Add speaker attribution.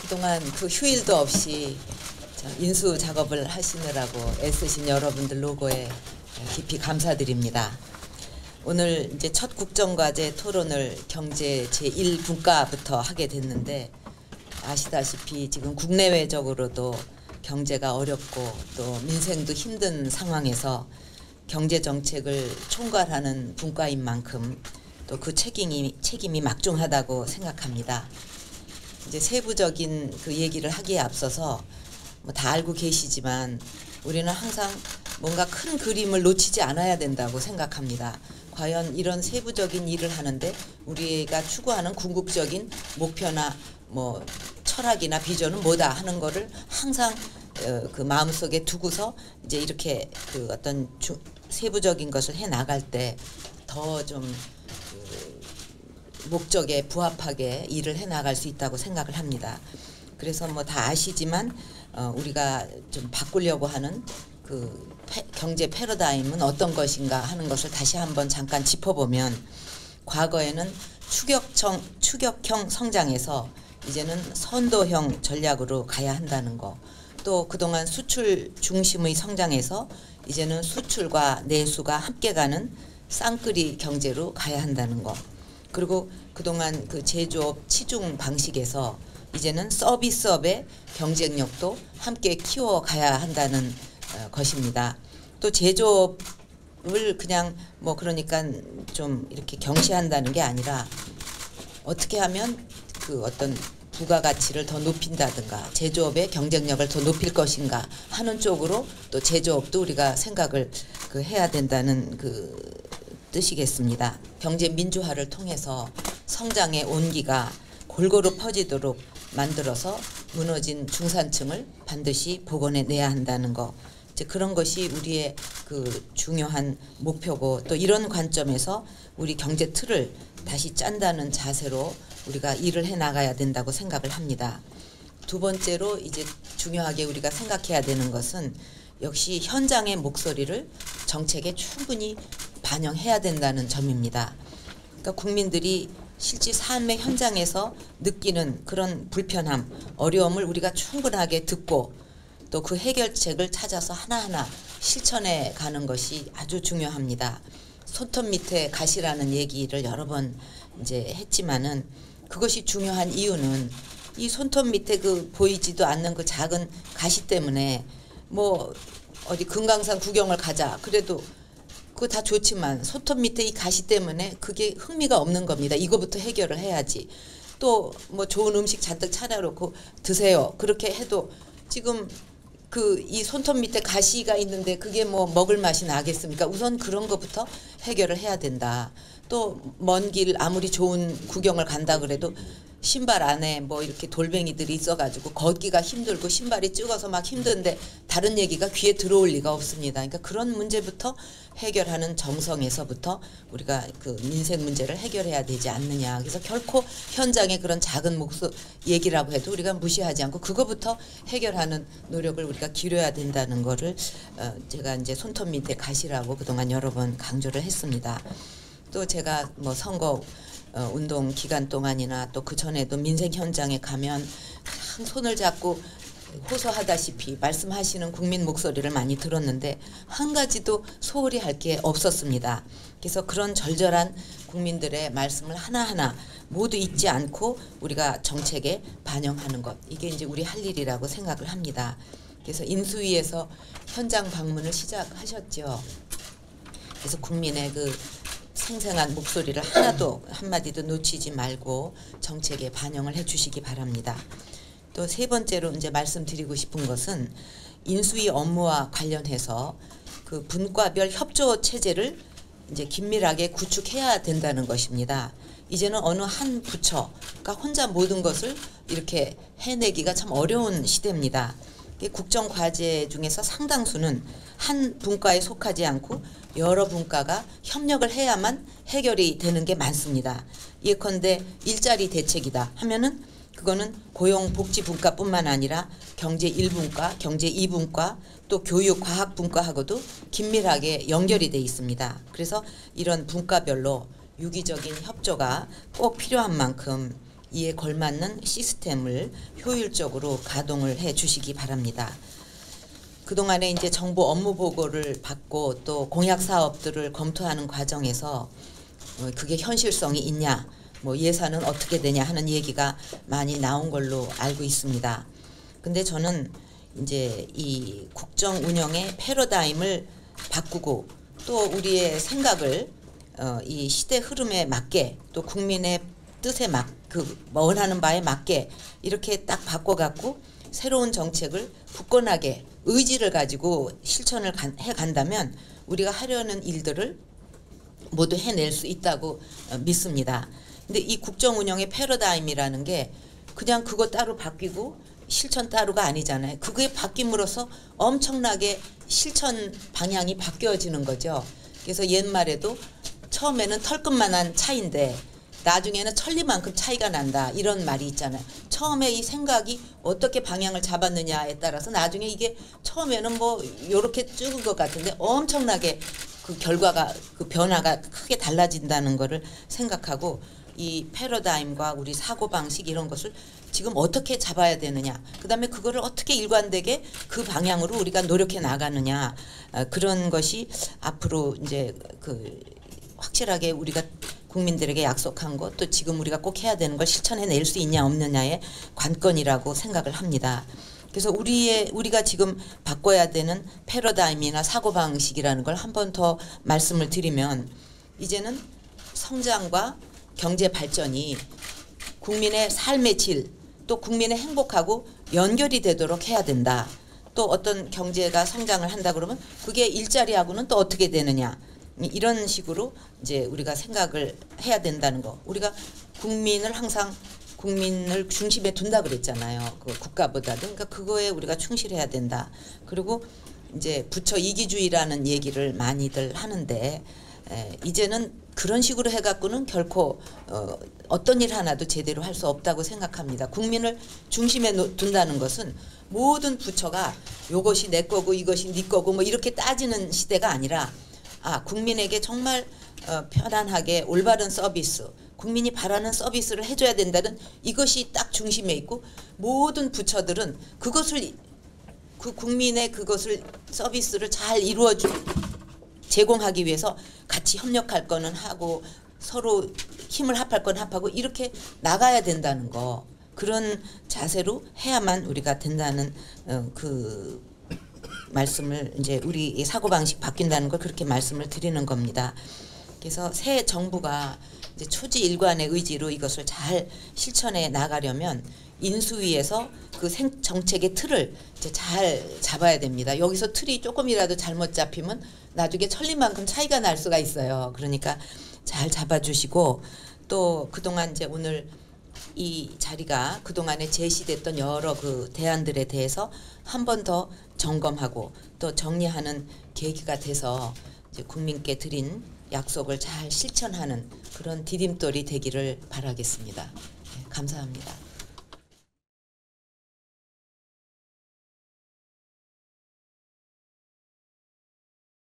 Speaker 1: 그동안 그 휴일도 없이 인수 작업을 하시느라고 애쓰신 여러분들 노고에 깊이 감사드립니다. 오늘 이제 첫 국정과제 토론을 경제 제1분과부터 하게 됐는데, 아시다시피 지금 국내외적으로도 경제가 어렵고 또 민생도 힘든 상황에서 경제 정책을 총괄하는 분과인 만큼 또 그 책임이 막중하다고 생각합니다. 이제 세부적인 그 얘기를 하기에 앞서서 뭐 다 알고 계시지만 우리는 항상 뭔가 큰 그림을 놓치지 않아야 된다고 생각합니다. 과연 이런 세부적인 일을 하는데 우리가 추구하는 궁극적인 목표나 뭐 철학이나 비전은 뭐다 하는 거를 항상 그 마음속에 두고서 이제 이렇게 그 어떤 세부적인 것을 해 나갈 때 더 좀 목적에 부합하게 일을 해 나갈 수 있다고 생각을 합니다. 그래서 뭐 다 아시지만 우리가 좀 바꾸려고 하는 그 경제 패러다임은 어떤 것인가 하는 것을 다시 한번 잠깐 짚어보면, 과거에는 추격형 성장에서 이제는 선도형 전략으로 가야 한다는 거, 또 그동안 수출 중심의 성장에서 이제는 수출과 내수가 함께 가는 쌍끌이 경제로 가야 한다는 거, 그리고 그동안 그 제조업 치중 방식에서 이제는 서비스업의 경쟁력도 함께 키워가야 한다는 것입니다. 또 제조업을 그냥 뭐 그러니까 좀 이렇게 경시한다는 게 아니라 어떻게 하면 그 어떤 부가가치를 더 높인다든가 제조업의 경쟁력을 더 높일 것인가 하는 쪽으로 또 제조업도 우리가 생각을 해야 된다는 그 뜻이겠습니다. 경제 민주화를 통해서 성장의 온기가 골고루 퍼지도록 만들어서 무너진 중산층을 반드시 복원해내야 한다는 거, 이제 그런 것이 우리의 그 중요한 목표고, 또 이런 관점에서 우리 경제 틀을 다시 짠다는 자세로 우리가 일을 해 나가야 된다고 생각을 합니다. 두 번째로 이제 중요하게 우리가 생각해야 되는 것은 역시 현장의 목소리를 정책에 충분히 반영해야 된다는 점입니다. 그러니까 국민들이 실제 삶의 현장에서 느끼는 그런 불편함, 어려움을 우리가 충분하게 듣고 또 그 해결책을 찾아서 하나하나 실천해 가는 것이 아주 중요합니다. 손톱 밑에 가시라는 얘기를 여러 번 이제 했지만은, 그것이 중요한 이유는 이 손톱 밑에 그 보이지도 않는 그 작은 가시 때문에 뭐 어디 금강산 구경을 가자 그래도 그거 다 좋지만 손톱 밑에 이 가시 때문에 그게 흥미가 없는 겁니다. 이거부터 해결을 해야지. 또 뭐 좋은 음식 잔뜩 차려놓고 드세요. 그렇게 해도 지금 그 이 손톱 밑에 가시가 있는데 그게 뭐 먹을 맛이 나겠습니까? 우선 그런 것부터 해결을 해야 된다. 또 먼 길 아무리 좋은 구경을 간다 그래도 신발 안에 뭐 이렇게 돌멩이들이 있어가지고 걷기가 힘들고 신발이 찍어서 막 힘든데 다른 얘기가 귀에 들어올 리가 없습니다. 그러니까 그런 문제부터 해결하는 정성에서부터 우리가 그 민생 문제를 해결해야 되지 않느냐. 그래서 결코 현장의 그런 작은 얘기라고 해도 우리가 무시하지 않고 그거부터 해결하는 노력을 우리가 기울여야 된다는 거를 제가 이제 손톱 밑에 가시라고 그동안 여러 번 강조를 했습니다. 또 제가 뭐 선거 운동 기간 동안이나 또 그 전에도 민생 현장에 가면 손을 잡고 호소하다시피 말씀하시는 국민 목소리를 많이 들었는데 한 가지도 소홀히 할 게 없었습니다. 그래서 그런 절절한 국민들의 말씀을 하나하나 모두 잊지 않고 우리가 정책에 반영하는 것, 이게 이제 우리 할 일이라고 생각을 합니다. 그래서 인수위에서 현장 방문을 시작하셨죠. 그래서 국민의 그 생생한 목소리를 하나도 한마디도 놓치지 말고 정책에 반영을 해주시기 바랍니다. 또 세 번째로 이제 말씀드리고 싶은 것은 인수위 업무와 관련해서 그 분과별 협조 체제를 이제 긴밀하게 구축해야 된다는 것입니다. 이제는 어느 한 부처가 혼자 모든 것을 이렇게 해내기가 참 어려운 시대입니다. 국정 과제 중에서 상당수는 한 분과에 속하지 않고 여러 분과가 협력을 해야만 해결이 되는 게 많습니다. 예컨대 일자리 대책이다 하면은 그거는 고용복지분과뿐만 아니라 경제 1분과, 경제 2분과, 또 교육과학분과하고도 긴밀하게 연결이 돼 있습니다. 그래서 이런 분과별로 유기적인 협조가 꼭 필요한 만큼 이에 걸맞는 시스템을 효율적으로 가동을 해 주시기 바랍니다. 그동안에 이제 정부 업무 보고를 받고 또 공약 사업들을 검토하는 과정에서 그게 현실성이 있냐, 뭐 예산은 어떻게 되냐 하는 얘기가 많이 나온 걸로 알고 있습니다. 근데 저는 이제 이 국정 운영의 패러다임을 바꾸고 또 우리의 생각을 이 시대 흐름에 맞게 또 국민의 뜻에 원하는 바에 맞게 이렇게 딱 바꿔갖고 새로운 정책을 굳건하게 의지를 가지고 실천을 해간다면 우리가 하려는 일들을 모두 해낼 수 있다고 믿습니다. 근데 이 국정 운영의 패러다임이라는 게 그냥 그거 따로 바뀌고 실천 따로가 아니잖아요. 그게 바뀜으로써 엄청나게 실천 방향이 바뀌어지는 거죠. 그래서 옛말에도 처음에는 털끝만한 차이인데 나중에는 천리만큼 차이가 난다, 이런 말이 있잖아요. 처음에 이 생각이 어떻게 방향을 잡았느냐에 따라서 나중에 이게 처음에는 뭐 요렇게 쭉은 것 같은데 엄청나게 그 결과가, 그 변화가 크게 달라진다는 거를 생각하고 이 패러다임과 우리 사고방식 이런 것을 지금 어떻게 잡아야 되느냐, 그 다음에 그거를 어떻게 일관되게 그 방향으로 우리가 노력해 나가느냐, 그런 것이 앞으로 이제 그 확실하게 우리가 국민들에게 약속한 것, 또 지금 우리가 꼭 해야 되는 걸 실천해낼 수 있냐 없느냐의 관건이라고 생각을 합니다. 그래서 우리가 지금 바꿔야 되는 패러다임이나 사고방식이라는 걸 한 번 더 말씀을 드리면, 이제는 성장과 경제 발전이 국민의 삶의 질, 또 국민의 행복하고 연결이 되도록 해야 된다. 또 어떤 경제가 성장을 한다 그러면 그게 일자리하고는 또 어떻게 되느냐, 이런 식으로 이제 우리가 생각을 해야 된다는 거. 우리가 국민을 항상 국민을 중심에 둔다 그랬잖아요. 그 국가보다도. 그러니까 그거에 우리가 충실해야 된다. 그리고 이제 부처 이기주의라는 얘기를 많이들 하는데 이제는 그런 식으로 해갖고는 결코 어떤 일 하나도 제대로 할 수 없다고 생각합니다. 국민을 중심에 둔다는 것은 모든 부처가 요것이 내 거고 이것이 네 거고 뭐 이렇게 따지는 시대가 아니라, 국민에게 정말 편안하게 올바른 서비스, 국민이 바라는 서비스를 해줘야 된다는 이것이 딱 중심에 있고, 모든 부처들은 그것을, 그 국민의 그것을 서비스를 잘 제공하기 위해서 같이 협력할 거는 하고 서로 힘을 합할 건 합하고 이렇게 나가야 된다는 거, 그런 자세로 해야만 우리가 된다는 그 말씀을, 이제 우리 사고방식 바뀐다는 걸 그렇게 말씀을 드리는 겁니다. 그래서 새 정부가 이제 초지일관의 의지로 이것을 잘 실천해 나가려면 인수위에서 그 정책의 틀을 이제 잘 잡아야 됩니다. 여기서 틀이 조금이라도 잘못 잡히면 나중에 천리만큼 차이가 날 수가 있어요. 그러니까 잘 잡아주시고, 또 그동안 이제 오늘 이 자리가 그동안에 제시됐던 여러 그 대안들에 대해서 한 번 더 점검하고 또 정리하는 계기가 돼서 이제 국민께 드린 약속을 잘 실천하는 그런 디딤돌이 되기를 바라겠습니다. 감사합니다.